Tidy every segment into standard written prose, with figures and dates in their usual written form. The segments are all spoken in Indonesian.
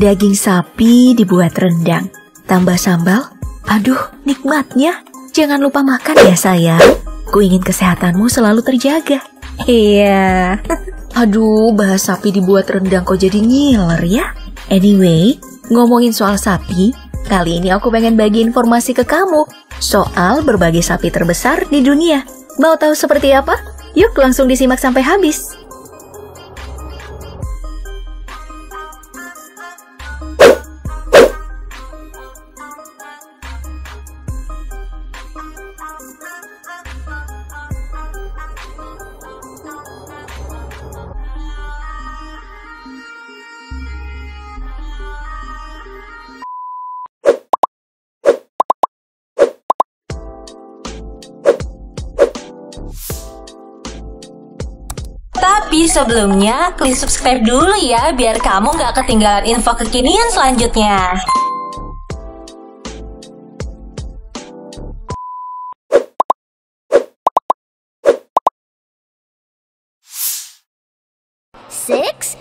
Daging sapi dibuat rendang, tambah sambal. Aduh, nikmatnya. Jangan lupa makan ya sayang. Ku ingin kesehatanmu selalu terjaga. Iya. Aduh, bahas sapi dibuat rendang kok jadi ngiler ya. Anyway, ngomongin soal sapi, kali ini aku pengen bagi informasi ke kamu soal berbagai sapi terbesar di dunia. Mau tahu seperti apa? Yuk langsung disimak sampai habis. Tapi sebelumnya, klik subscribe dulu ya, biar kamu gak ketinggalan info kekinian selanjutnya. Six.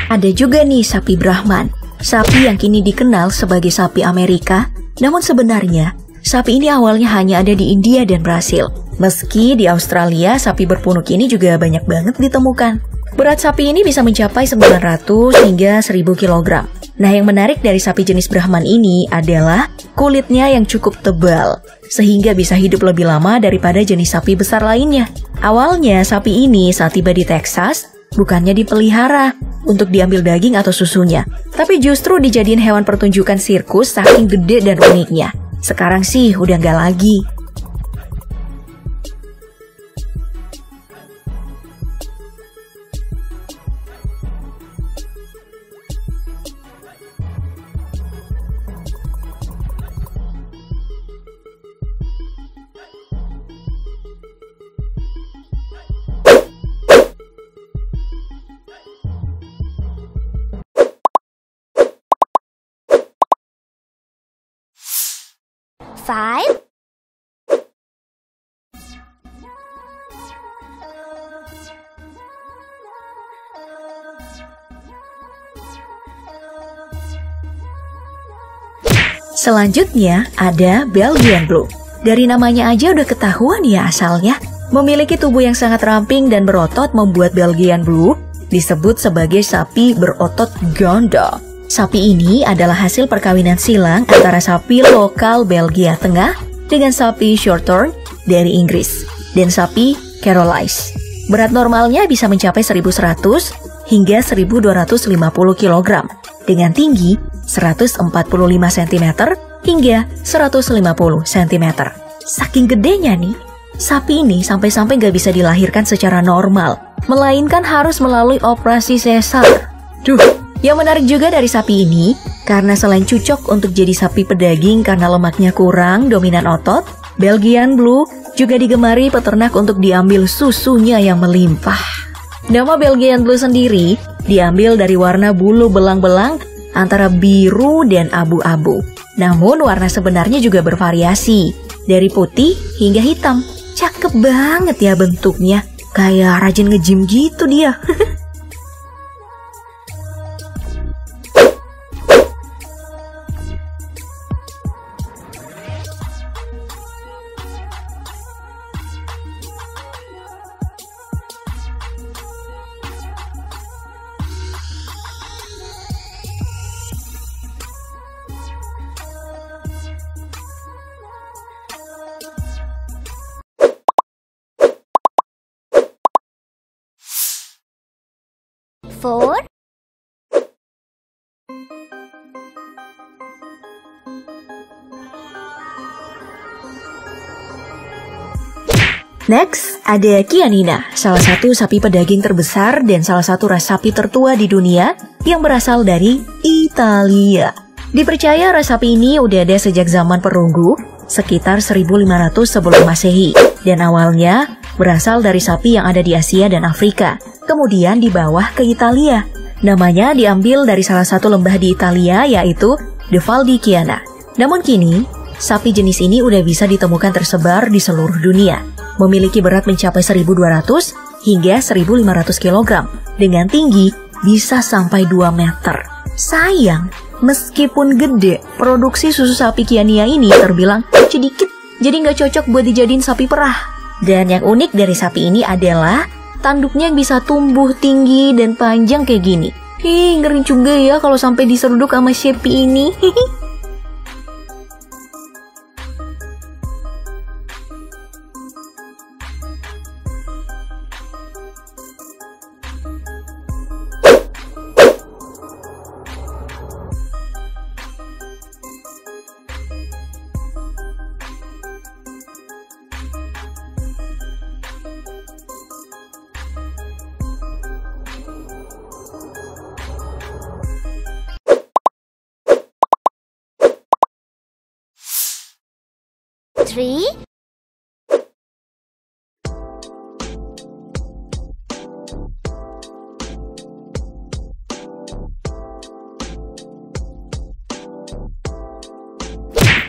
Ada juga nih sapi Brahman, sapi yang kini dikenal sebagai sapi Amerika. Namun sebenarnya, sapi ini awalnya hanya ada di India dan Brasil. Meski di Australia, sapi berpunuk ini juga banyak banget ditemukan. Berat sapi ini bisa mencapai 900 hingga 1000 kg. Nah, yang menarik dari sapi jenis Brahman ini adalah kulitnya yang cukup tebal, sehingga bisa hidup lebih lama daripada jenis sapi besar lainnya. Awalnya, sapi ini saat tiba di Texas, bukannya dipelihara untuk diambil daging atau susunya, tapi justru dijadiin hewan pertunjukan sirkus saking gede dan uniknya. Sekarang sih udah nggak lagi. Five. Selanjutnya ada Belgian Blue. Dari namanya aja udah ketahuan ya asalnya. Memiliki tubuh yang sangat ramping dan berotot membuat Belgian Blue disebut sebagai sapi berotot ganda. Sapi ini adalah hasil perkawinan silang antara sapi lokal Belgia Tengah dengan sapi Shorthorn dari Inggris dan sapi Charolais. Berat normalnya bisa mencapai 1100 hingga 1250 kg dengan tinggi 145 cm hingga 150 cm. Saking gedenya nih, sapi ini sampai-sampai nggak bisa dilahirkan secara normal, melainkan harus melalui operasi sesar. Yang menarik juga dari sapi ini, karena selain cocok untuk jadi sapi pedaging karena lemaknya kurang dominan otot, Belgian Blue juga digemari peternak untuk diambil susunya yang melimpah. Nama Belgian Blue sendiri diambil dari warna bulu belang-belang antara biru dan abu-abu. Namun warna sebenarnya juga bervariasi, dari putih hingga hitam. Cakep banget ya bentuknya, kayak rajin nge-gym gitu dia. Four. Next, ada Chianina, salah satu sapi pedaging terbesar dan salah satu ras sapi tertua di dunia yang berasal dari Italia. Dipercaya ras sapi ini udah ada sejak zaman perunggu, sekitar 1500 sebelum Masehi, dan awalnya berasal dari sapi yang ada di Asia dan Afrika, kemudian dibawa ke Italia. Namanya diambil dari salah satu lembah di Italia, yaitu The Val di Chiana. Namun kini, sapi jenis ini udah bisa ditemukan tersebar di seluruh dunia, memiliki berat mencapai 1200 hingga 1500 kg, dengan tinggi bisa sampai 2 meter. Sayang, meskipun gede, produksi susu sapi Chiania ini terbilang sedikit, jadi nggak cocok buat dijadiin sapi perah. Dan yang unik dari sapi ini adalah tanduknya yang bisa tumbuh tinggi dan panjang kayak gini. Ngeri juga ya kalau sampai diseruduk sama sapi ini. Three,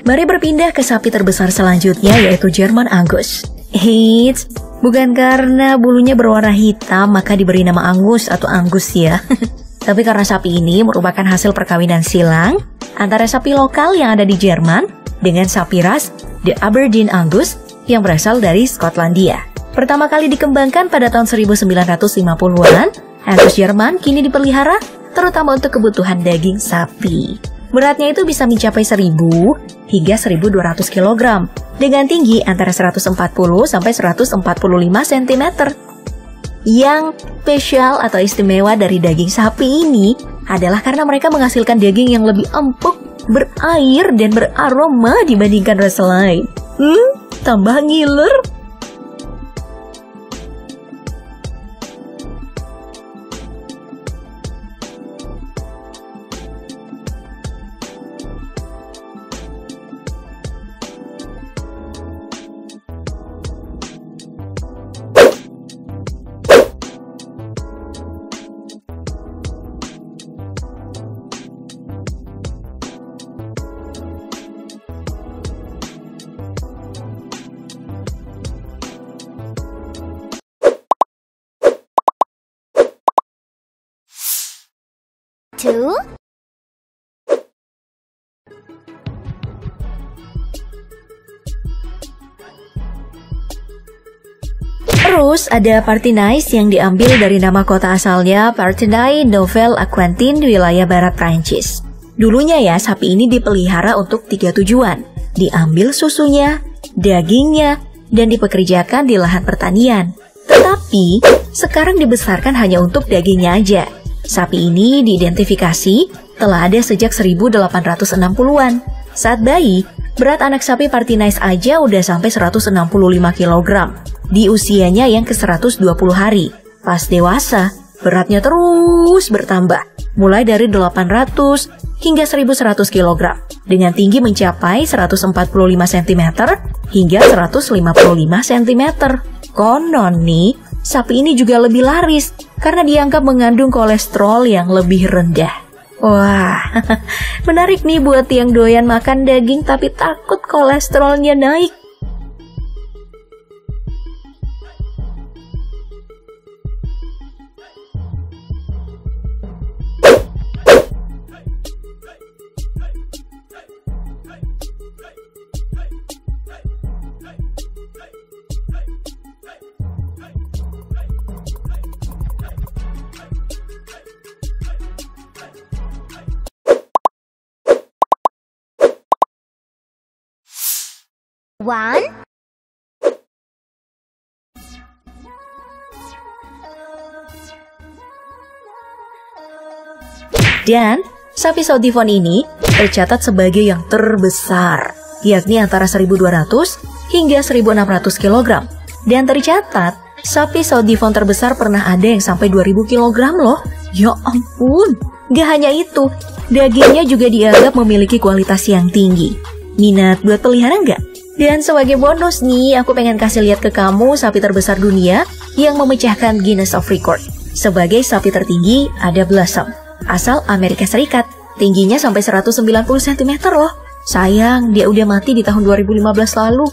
Mari berpindah ke sapi terbesar selanjutnya, yaitu German Angus. Eits, bukan karena bulunya berwarna hitam maka diberi nama Angus atau Angus ya. Tapi karena sapi ini merupakan hasil perkawinan silang antara sapi lokal yang ada di Jerman dengan sapi ras The Aberdeen Angus yang berasal dari Skotlandia. Pertama kali dikembangkan pada tahun 1950-an, Angus Jerman kini dipelihara terutama untuk kebutuhan daging sapi. Beratnya itu bisa mencapai 1000 hingga 1200 kg dengan tinggi antara 140 sampai 145 cm. Yang spesial atau istimewa dari daging sapi ini adalah karena mereka menghasilkan daging yang lebih empuk, berair, dan beraroma dibandingkan ras lain. Tambah ngiler. two, Terus ada Parthenais yang diambil dari nama kota asalnya Parthenay Nouvelle-Aquitaine di wilayah barat Prancis. Dulunya ya, sapi ini dipelihara untuk 3 tujuan. Diambil susunya, dagingnya, dan dipekerjakan di lahan pertanian. Tetapi sekarang dibesarkan hanya untuk dagingnya aja. Sapi ini diidentifikasi telah ada sejak 1860-an. Saat bayi, berat anak sapi Parthenais aja udah sampai 165 kg. Di usianya yang ke-120 hari. Pas dewasa, beratnya terus bertambah. Mulai dari 800 hingga 1100 kg. Dengan tinggi mencapai 145 cm hingga 155 cm. Konon nih, sapi ini juga lebih laris karena dianggap mengandung kolesterol yang lebih rendah. Wah, menarik nih buat yang doyan makan daging tapi takut kolesterolnya naik. one, Dan sapi South Devon ini tercatat sebagai yang terbesar, yakni antara 1200 hingga 1600 kg. Dan tercatat sapi South Devon terbesar pernah ada yang sampai 2000 kg loh. Ya ampun, gak hanya itu, dagingnya juga dianggap memiliki kualitas yang tinggi. Minat buat pelihara nggak? Dan sebagai bonus nih, aku pengen kasih lihat ke kamu sapi terbesar dunia yang memecahkan Guinness of Record. Sebagai sapi tertinggi ada Blossom, asal Amerika Serikat. Tingginya sampai 190 cm loh. Sayang, dia udah mati di tahun 2015 lalu.